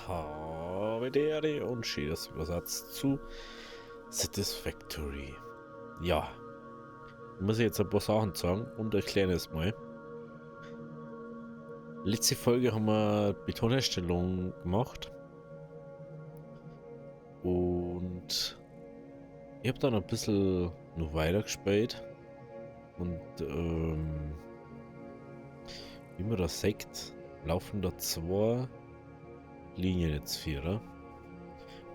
Havidere und schönes Übersatz zu Satisfactory. Ja, ich muss jetzt ein paar Sachen sagen und erklären es mal. Letzte Folge haben wir Betonherstellung gemacht und ich habe dann ein bisschen noch weiter gespielt und wie man das sagt, laufen da zwei Linien jetzt vierer.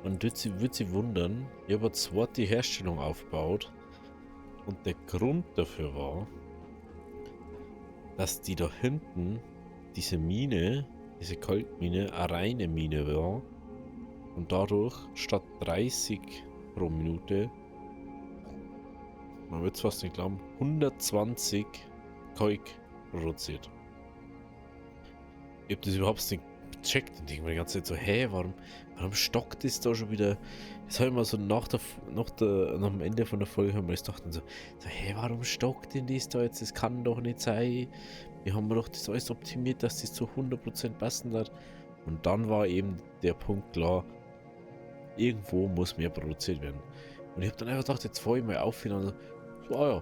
Und wird sie wundern, ich habe eine zweite Herstellung aufgebaut und der Grund dafür war, dass die da hinten, diese Mine, diese Kalkmine, eine reine Mine war und dadurch statt 30 pro Minute, man wird es fast nicht glauben, 120 Kalk produziert. Ich habe das überhaupt nicht gecheckt und denke mir die ganze Zeit so, warum stockt das da schon wieder? Das habe ich mal so nach dem Ende von der Folge haben wir das gedacht und so, warum stockt denn das da jetzt? Das kann doch nicht sein. Wir haben doch das alles optimiert, dass das zu 100% passen hat. Und dann war eben der Punkt klar, irgendwo muss mehr produziert werden. Und ich habe dann einfach gedacht, jetzt fahre ich mal auf und so, ja.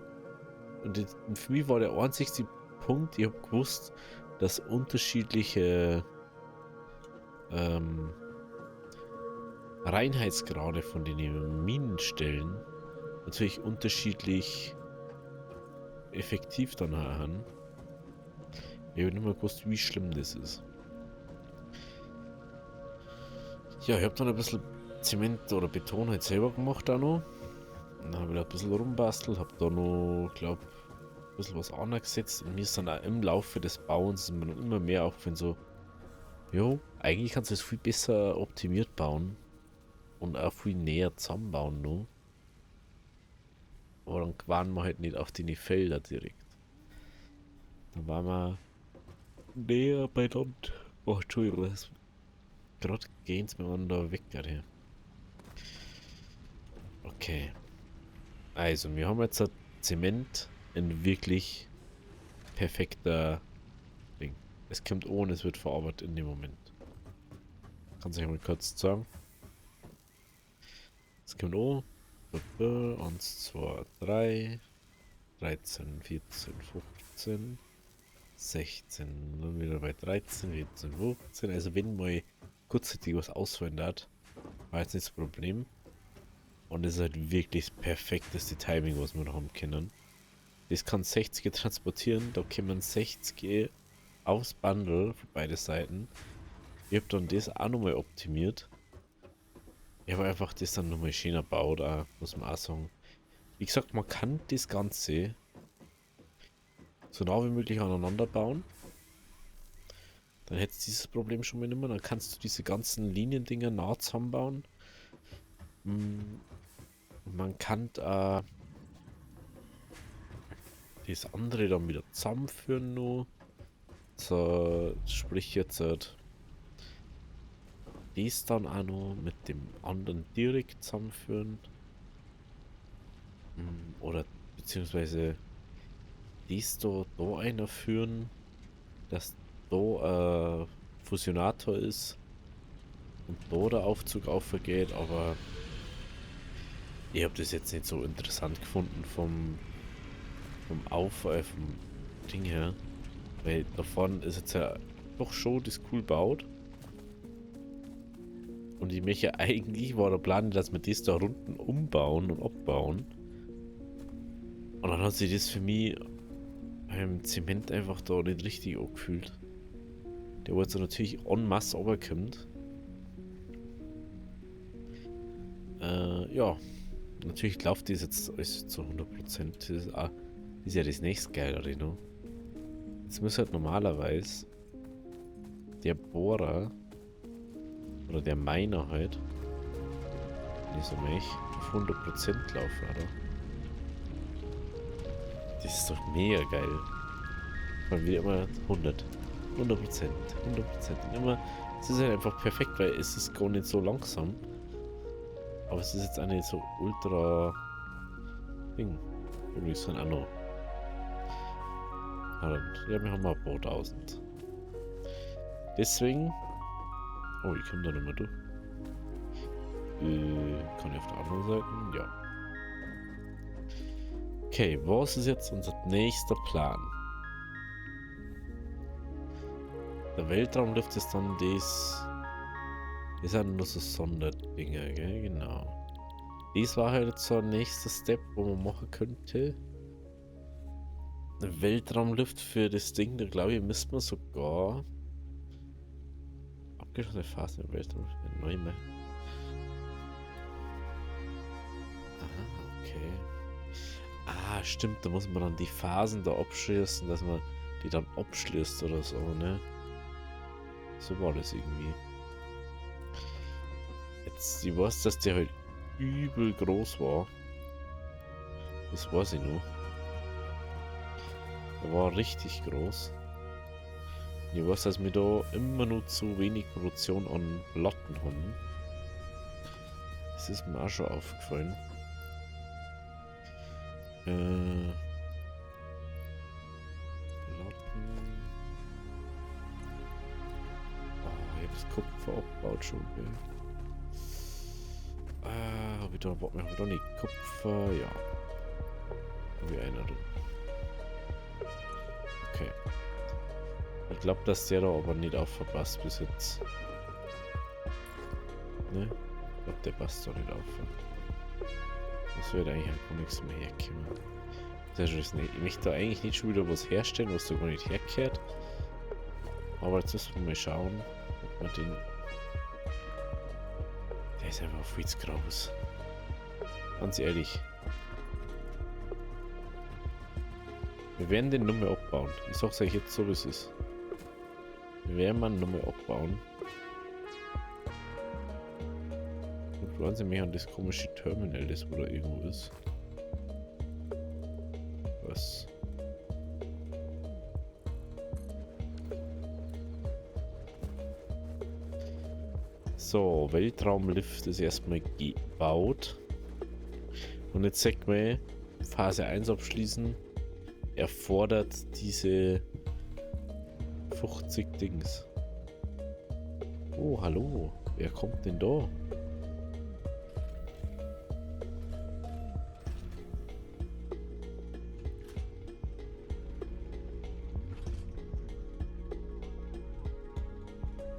Und für mich war der einzigste Punkt, ich habe gewusst, dass unterschiedliche Reinheitsgrade von den Minenstellen natürlich unterschiedlich effektiv dann haben. Ich habe nicht mal gewusst, wie schlimm das ist. Ja, ich habe dann ein bisschen Zement oder Beton halt selber gemacht auch noch. Und dann habe ich da ein bisschen rumbastelt, habe da noch, glaube ein bisschen was angesetzt und mir ist dann auch im Laufe des Bauens immer mehr aufgefallen, so, jo, eigentlich kannst du es viel besser optimiert bauen und auch viel näher zusammenbauen noch. Aber dann waren wir halt nicht auf die Felder direkt. Dann waren wir näher beieinander. Oh, Entschuldigung, gerade gehen sie miteinander weg gerade. Okay. Also, wir haben jetzt Zement in wirklich perfekter Ding. Es kommt ohne, es wird verarbeitet in dem Moment. Kannst du mal kurz sagen? Es kommt an. 1, 2, 3, 13, 14, 15, 16, dann wieder bei 13, 14, 15. Also wenn mal kurzzeitig was ausfallen hat, war jetzt nicht das Problem. Und es ist halt wirklich das perfekteste Timing, was wir noch haben können. Das kann 60 transportieren, da kommen 60 aufs Bundle von beide Seiten. Ich habe dann das auch nochmal optimiert. Ich habe einfach das dann nochmal schöner gebaut, muss man auch sagen. Wie gesagt, man kann das Ganze so nah wie möglich aneinander bauen. Dann hättest du dieses Problem schon mal nicht mehr. Dann kannst du diese ganzen Liniendinger nah zusammenbauen. Man kann das andere dann wieder zusammenführen nur. So, sprich jetzt das dann auch noch mit dem anderen direkt zusammenführen. Oder beziehungsweise das da einer führen, dass da ein Fusionator ist und da der Aufzug aufgeht, aber ich habe das jetzt nicht so interessant gefunden vom Ding her, weil da vorne ist jetzt ja doch schon das cool baut. Und ich möchte eigentlich, war der Plan, dass wir das da unten umbauen und abbauen. Und dann hat sich das für mich beim Zement einfach da nicht richtig angefühlt. Der wo jetzt so natürlich en masse runterkommt. Ja, natürlich läuft das jetzt alles zu 100%. Das ist ja das nächste Geilere noch. Jetzt muss halt normalerweise der Bohrer oder der Miner halt, wenn ich so möchte, auf 100% laufen, oder? Das ist doch mega geil. Man will immer 100%. Und immer, es ist halt einfach perfekt, weil es ist gar nicht so langsam. Aber es ist jetzt auch nicht so ultra Ding. Irgendwie ist dann auch noch. Ja, wir haben mal ein paar tausend. Deswegen, Oh, ich komme da nicht mehr durch. Kann ich auf der anderen Seite? Ja. Okay, was ist jetzt unser nächster Plan? Der Weltraumlift ist dann das. Das sind nur so Sonderdinger, gell? Genau. Dies war halt so ein nächster Step, wo man machen könnte. Ein Weltraumlift für das Ding, da glaube ich, müsste man sogar abgeschlossene Phase im Weltraum neu machen. Aha, okay. Ah, stimmt, da muss man dann die Phasen da abschließen, dass man die dann abschließt oder so, ne? So war das irgendwie. Jetzt, ich weiß, dass der halt übel groß war. Das weiß ich noch. Der war richtig groß. Ich weiß, dass wir da immer nur zu wenig Produktion an Platten haben. Das ist mir auch schon aufgefallen. Platten. Oh, ich hab das Kupfer abgebaut schon, gell? Hab ich da nicht Kupfer? Ja. Hab ich einer drin. Okay. Ich glaube, dass der da aber nicht aufverpasst bis jetzt. Ne? Ich glaube, der passt da nicht auf. Das wird eigentlich auch nichts mehr herkommen. Das ist nicht. Ich möchte da eigentlich nicht schon wieder was herstellen, was da gar nicht herkehrt. Aber jetzt müssen wir mal schauen, ob man den. Der ist einfach viel zu groß. Ganz ehrlich. Wir werden den nur mehr abbauen. Ich sag's euch jetzt so, wie es ist. Wir werden man nur mehr abbauen. Und wollen sie mich an das komische Terminal, das wo da irgendwo ist. Was? So, Weltraumlift ist erstmal gebaut. Und jetzt sagt man, Phase 1 abschließen erfordert diese 50 Dings. Oh, hallo. Wer kommt denn da?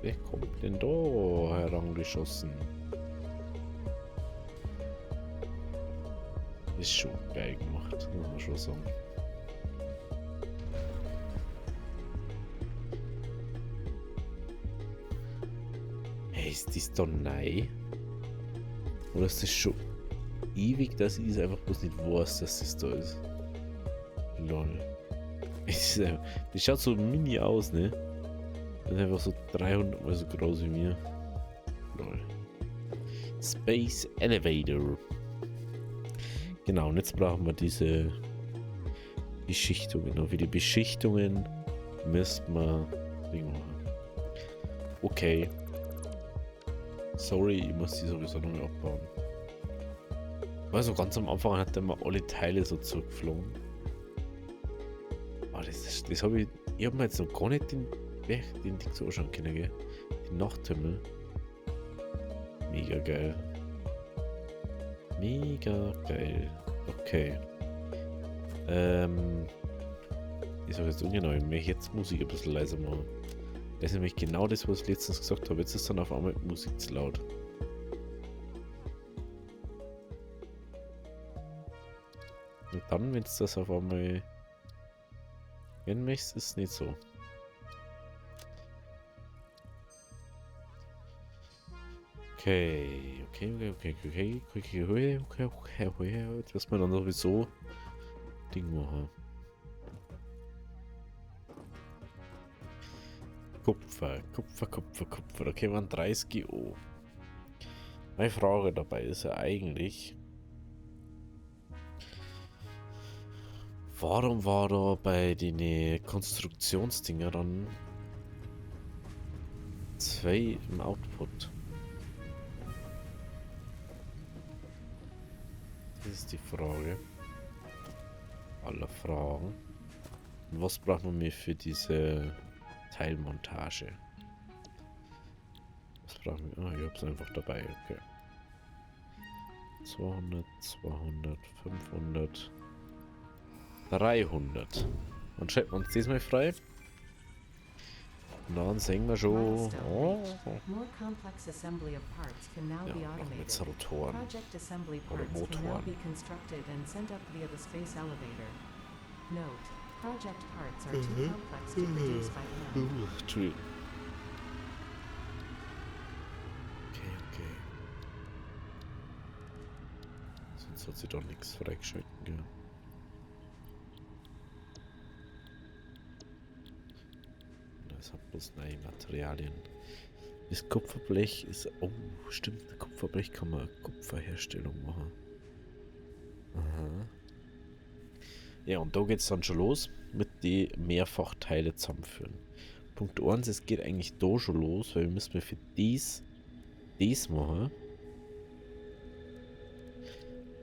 Wer kommt denn da herangeschossen? Ist schon geil gemacht, muss man schon sagen. Hey, ist das da neu? Oder ist das schon ewig, dass ich es einfach bloß nicht weiß, dass das da ist? Lol. Das schaut so mini aus, ne? Das ist einfach so 300 mal so groß wie mir. Lol. Space Elevator. Genau, und jetzt brauchen wir diese Beschichtungen. Und für die Beschichtungen müssen wir Ding machen. Okay. Sorry, ich muss die sowieso noch mal abbauen. Also ganz am Anfang hat er mal alle Teile so zurückgeflogen. Aber das habe ich habe mir jetzt noch gar nicht den Ding so anschauen können, gell? Den Nachthimmel. Mega geil. Mega geil. Okay. Ich sage jetzt ungenau, ich möchte jetzt Musik ein bisschen leiser machen. Das ist nämlich genau das, was ich letztens gesagt habe. Jetzt ist dann auf einmal Musik zu laut. Und dann, wenn es das auf einmal wenn möchtest, ist es nicht so. Okay. Jetzt müssen wir dann sowieso Ding machen. Kupfer. Okay, waren 30 GO. Meine Frage dabei ist ja eigentlich, warum war da bei den Konstruktionsdinger dann 2 im Output? Das ist die Frage aller Fragen. Und was braucht man mir für diese Teilmontage? Was frage mich. Ah, ich hab's einfach dabei, okay. 200, 200, 500, 300. Und schalten wir uns diesmal frei. Und dann sehen wir schon. Oh. More complex assembly of parts can now Ja, be machen wir jetzt automated. Rotoren. Project assembly Oder parts can now Motoren. be constructed and sent up via the space elevator. Note: project parts are too complex to produce by hand. Entschuldigung. Okay, okay. Sonst hat sie doch nichts freigeschalten, gell? Das hat bloß neue Materialien. Das Kupferblech ist... Oh, stimmt. Kupferblech kann man Kupferherstellung machen. Aha. Ja, und da geht es dann schon los mit die Mehrfachteile zusammenführen. Punkt 1, es geht eigentlich da schon los, weil wir müssen für dies machen.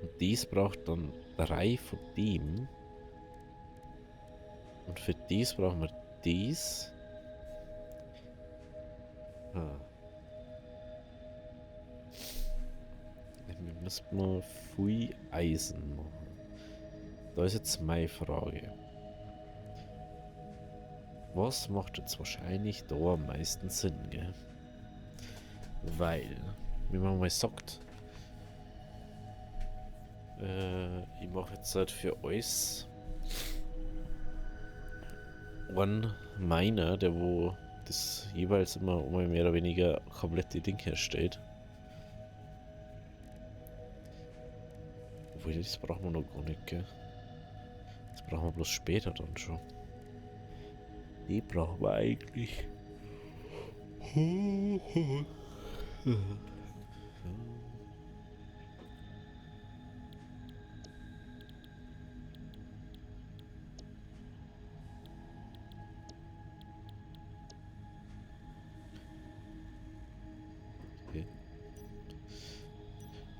Und dies braucht dann 3 von dem. Und für dies brauchen wir dies. Ah. Wir müssen mal viel Eisen machen. Da ist jetzt meine Frage. Was macht jetzt wahrscheinlich da am meisten Sinn, gell? Weil, wie man mal sagt, ich mache jetzt halt für alles einen Miner, der wo das jeweils immer mehr oder weniger komplette Ding herstellt. Obwohl, das brauchen wir noch gar nicht, gell? Das brauchen wir bloß später dann schon. Die brauchen wir eigentlich. Okay.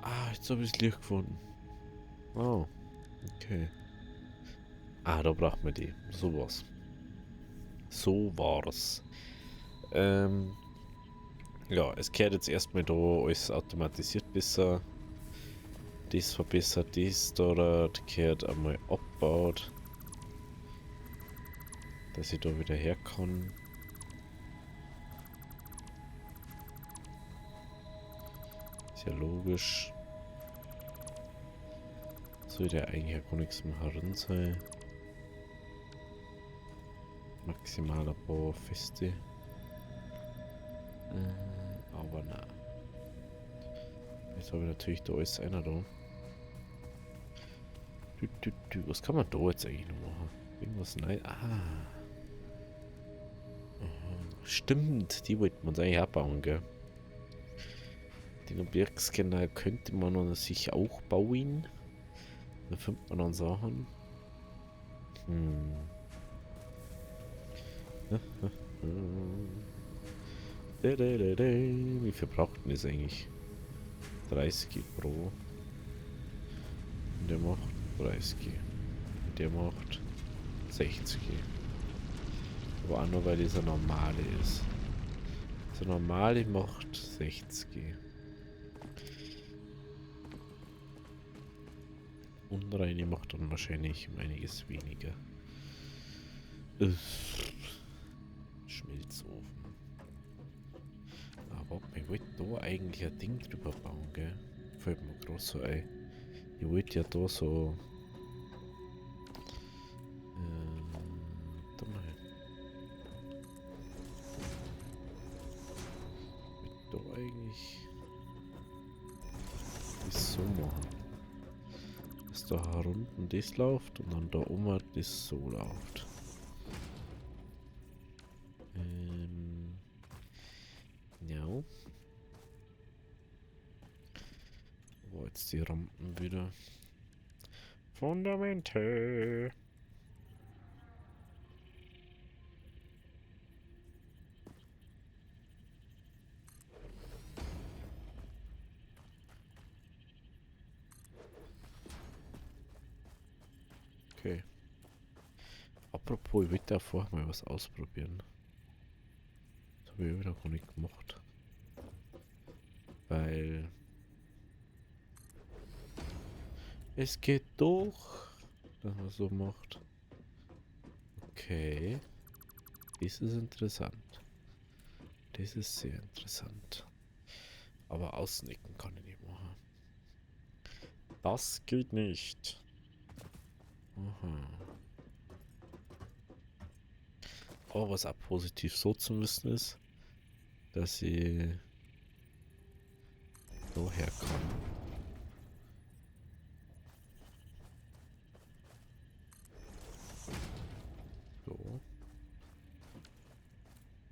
Ah, jetzt habe ich das Licht gefunden. Oh, okay. Ah, da braucht man die. Sowas. So war's. Ja, es kehrt jetzt erstmal da alles automatisiert besser. Das verbessert, das dort kehrt einmal abbaut. Dass ich da wieder her kann. Ist ja logisch. Sollte ja eigentlich ja gar nichts mehr herin sein. Maximaler Bau feste. Aber na. Jetzt habe ich natürlich da alles einer da. Was kann man da jetzt eigentlich noch machen? Irgendwas nein. Ah. Stimmt, die wollten wir uns eigentlich abbauen, gell? Den Objektscanner könnte man an sich auch bauen. Da findet man dann Sachen. Wie viel braucht denn das eigentlich? 30 pro. Und der macht 30. Und der macht 60. Aber auch nur weil dieser normale ist. Der normale macht 60. Unreine macht dann wahrscheinlich um einiges weniger. Schmelzofen. Aber ich wollte da eigentlich ein Ding drüber bauen, gell? Fällt mir gerade so ein. Ich wollte ja da so... da mal. Ich wollte da eigentlich... das so machen. Dass da unten das läuft und dann da oben das so läuft. Ja. Wo jetzt die Rampen wieder? Fundamente. Okay. Apropos, ich will da vorher mal was ausprobieren. Das habe ich wieder gar nicht gemacht. Weil es geht doch, dass man so macht. Okay. Das ist interessant. Das ist sehr interessant. Aber ausnicken kann ich nicht machen. Das geht nicht. Aha. Aber was auch positiv so zu wissen ist, dass ich so herkomme. So.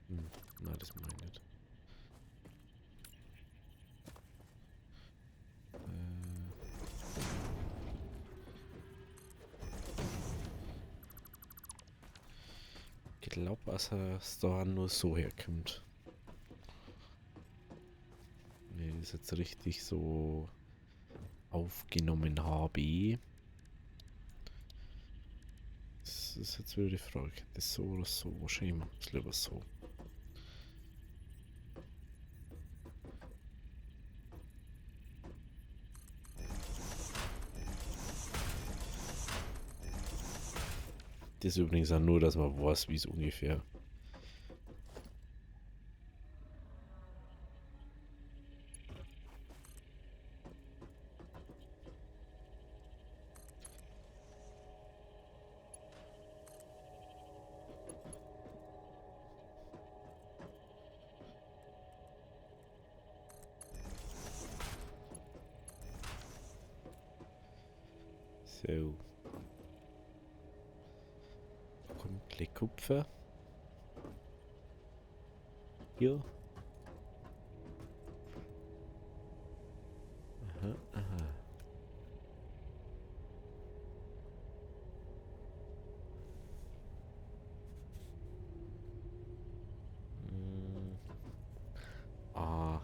Nein, das meine ich nicht. Ich glaube, dass es da nur so herkommt. Wenn ich das jetzt richtig so aufgenommen habe. Das ist jetzt wieder die Frage. Das so oder so? Wahrscheinlich mache ich es lieber so. Das ist übrigens auch nur, dass man weiß, wie es ungefähr. So. Kommt gleich Kupfer. Hier. Aha, aha. Hm. Ah.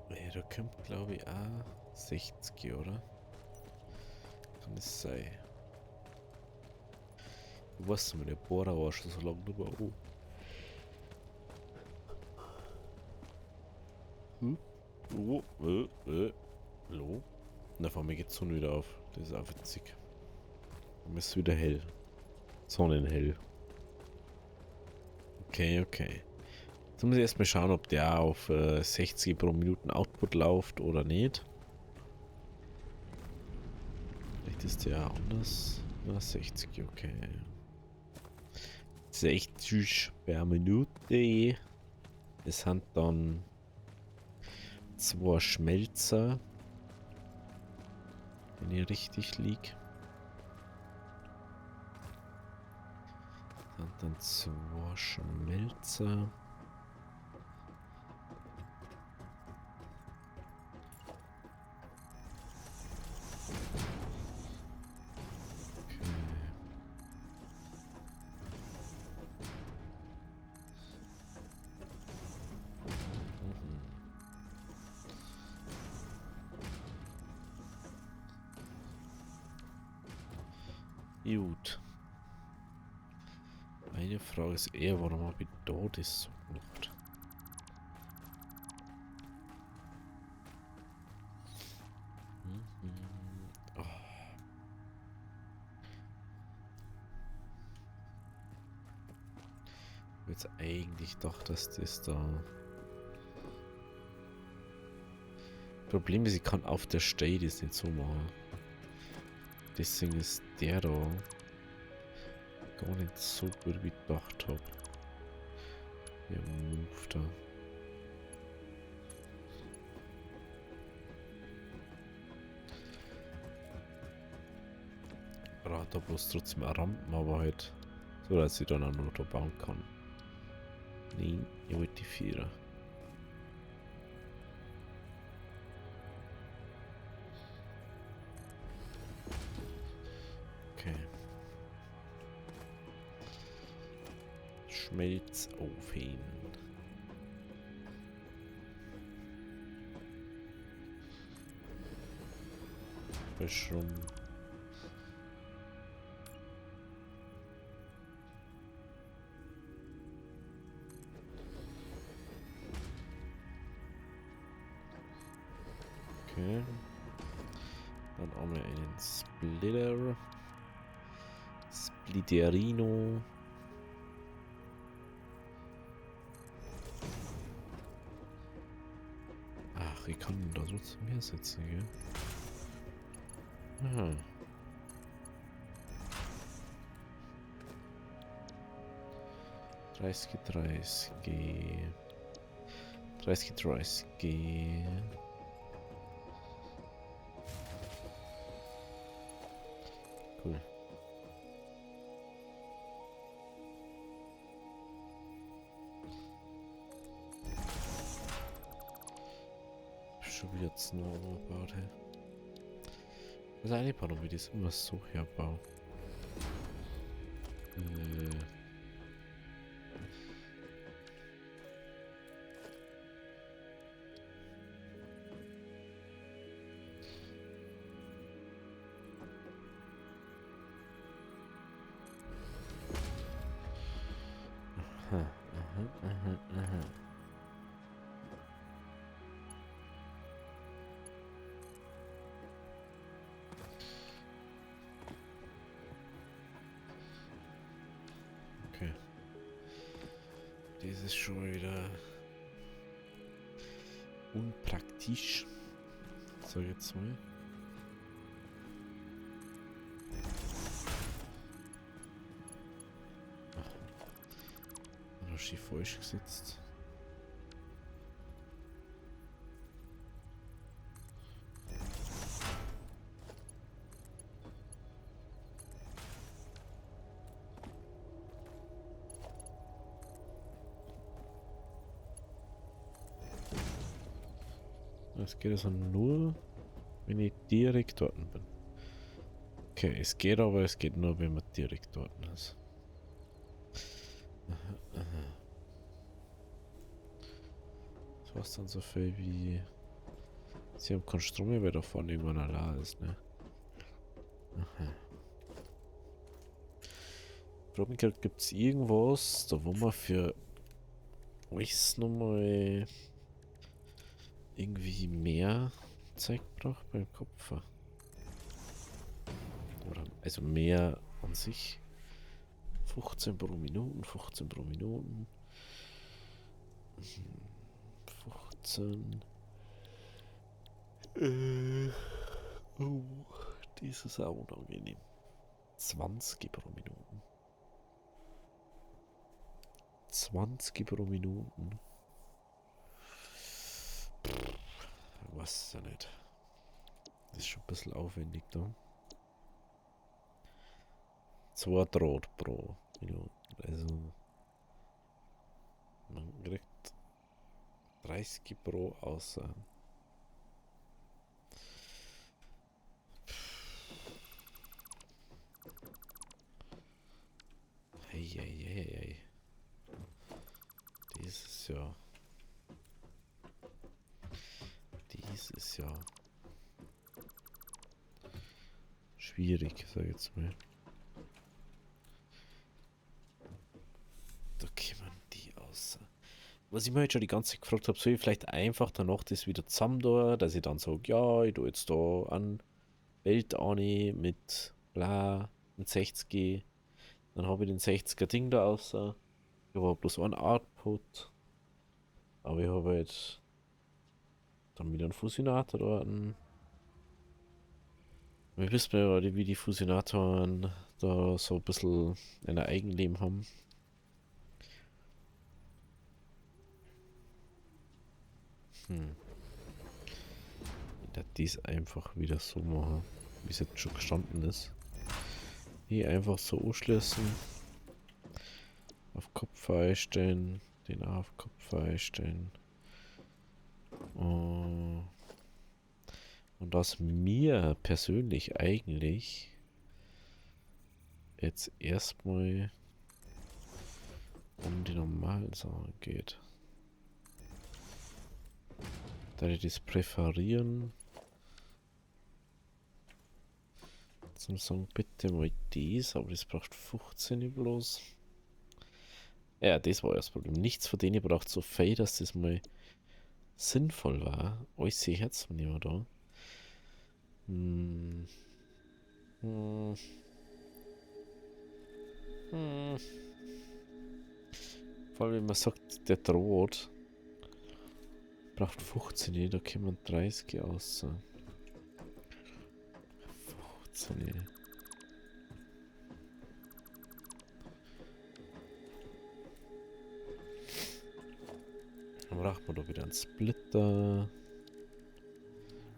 Ja, da kommt glaube ich auch 60, oder? Kann das sein? Du weißt mir, der Bohrer war schon so lange drüber. Oh. Hm? Oh, hallo? Na, vor mir geht die Sonne wieder auf. Das ist auch witzig. Dann ist es wieder hell. Sonnenhell. Okay, okay. Jetzt muss ich erstmal schauen, ob der auf 60 pro Minuten Output läuft oder nicht. Vielleicht ist der anders. Na, 60, okay. 60 per Minute. Es sind dann 2 Schmelzer. Wenn ich richtig liege. Dann 2 Schmelzer. Gut. Meine Frage ist eher, warum habe ich da das so gemacht? Oh. Ich hätte jetzt eigentlich gedacht, dass das da... Problem ist, ich kann auf der Stelle das nicht so machen. Deswegen ist der da gar nicht so gut, wie ich gedacht habe. Der Move da. Hat da bloß trotzdem eine Rampen, aber halt so, dass ich dann auch noch da bauen kann. Nein, ich wollte die Vierer. Okay. Schmelzofen. Schon. Okay. Dann haben wir einen Splitter. Splitterino. Ach, ich kann da so zu mir setzen, gell? Aha. Dreißig, 30. Cool. Schon wieder jetzt noch umgebaut, hey. Das ist eine Paarung, wie das immer so herbauen. Aha. Okay. Das ist schon wieder unpraktisch. So, jetzt mal. Ach. Da hast du falsch gesetzt. Es geht also nur, wenn ich direkt dort bin. Okay, es geht aber, es geht nur, wenn man direkt dort ist. Aha. Das war's dann so viel wie... Sie haben keinen Strom mehr, weil da vorne irgendwann allein ist, ne? Aha. Robincat, gibt es irgendwas, da wo man für euch nochmal irgendwie mehr Zeit braucht beim Kopf? Oder, also mehr an sich. 15 pro Minuten, 15 pro Minuten. 15. Oh, das ist auch unangenehm. 20 pro Minuten. 20 pro Minuten. Was ja nicht. Das ist schon ein bisschen aufwendig da. 2 Draht pro Minute. Also man kriegt 30 pro außer. Hey. Dieses Jahr. Schwierig, sag ich jetzt mal. Da kämen die aus. Was ich mir jetzt schon die ganze Zeit gefragt habe, soll ich vielleicht einfach danach das wieder zusammen da, dass ich dann sage, ja, ich tue jetzt da an Welt an mit bla, mit 60. Dann habe ich den 60er Ding da außer. Ich habe bloß einen Output. Aber ich habe halt dann wieder einen Fusionator da. Wir wissen ja, wie die Fusionatoren da so ein bisschen ein Eigenleben haben. Ich werde dies einfach wieder so machen, wie es jetzt schon gestanden ist. Hier einfach so anschließen. Auf Kopf einstellen. Den auch auf Kopf einstellen. Und dass mir persönlich eigentlich jetzt erstmal um die normalen Sachen geht. Da ich das präferieren. Zum sagen, bitte mal dies, aber das braucht 15 bloß. Ja, das war das Problem. Nichts von denen braucht so viel, dass das mal sinnvoll war. Alles Herz nehmen da. Hm. Hm. Hm. Vor allem, wenn man sagt, der droht, braucht 15, da kommen 30 aus. 15. Dann braucht man da wieder einen Splitter.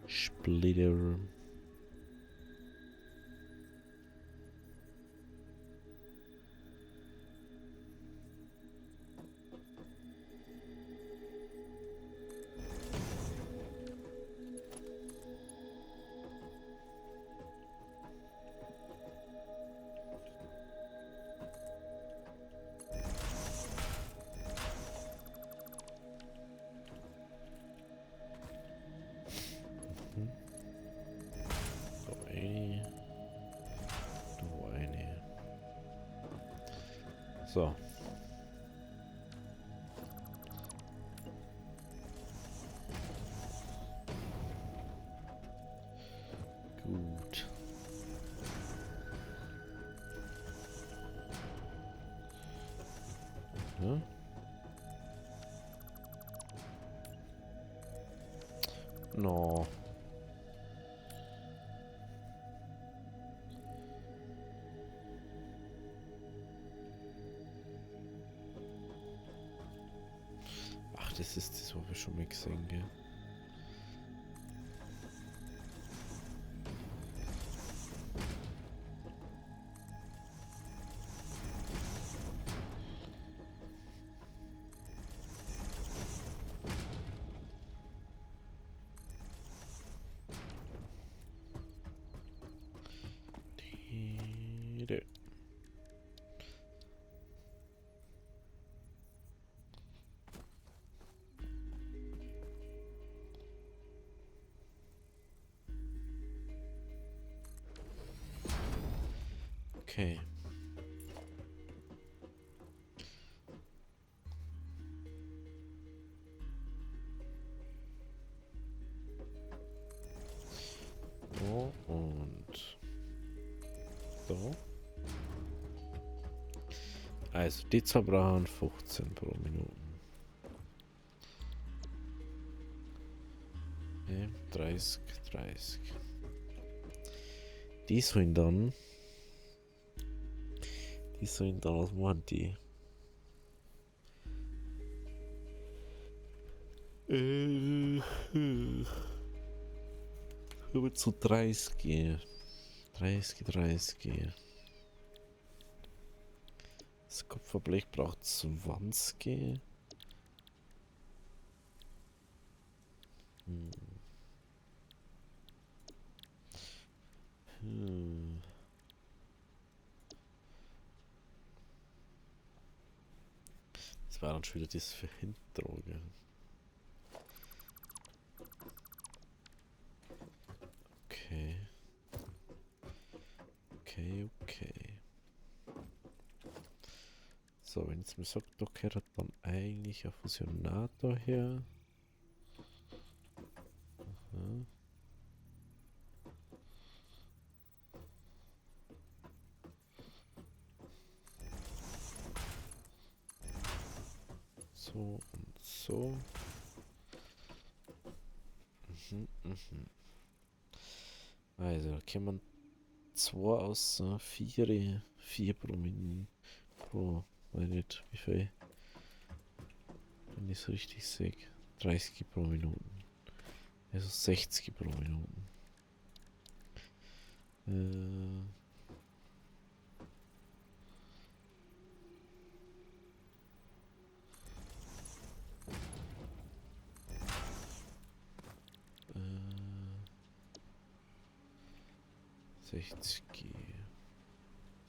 Splitter. Da eine. Da eine. So. Gut. Ja. No. Ach, das ist das, was wir schon mal gesehen, gell? Die- Okay. So und so. Also die zwei brauchen 15 pro Minute. Okay, 30, 30. Die sollen dann, was machen die? Über zu 30. 30, 30. Das Kupferblech braucht 20. Hm. Hm. Das war dann schon wieder das für Hinterauge. Okay. Okay, okay. So, wenn jetzt mir sagt, da gehört dann eigentlich ein Fusionator her. Aha. So und so. Mhm, mhm. Also, da kommen 2 aus 4, 4 pro Minute. Pro, weiß nicht, wie viel. Wenn ich es richtig sehe. 30 pro Minute. Also 60 pro Minute. Äh, 60,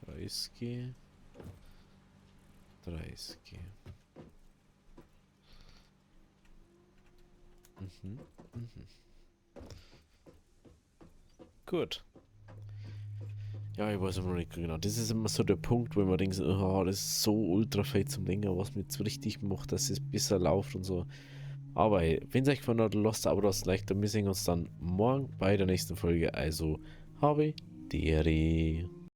30, 30. Mhm, mhm. Gut. Ja, ich weiß aber noch nicht genau. Das ist immer so der Punkt, wo man denkt, oh, das ist so ultra fett zum Denken, was mir jetzt richtig macht, dass es besser läuft und so. Aber hey, wenn es euch gefallen hat, lasst ein Abo da, Like da. Wir sehen uns dann morgen bei der nächsten Folge. Also, habe die Ehre.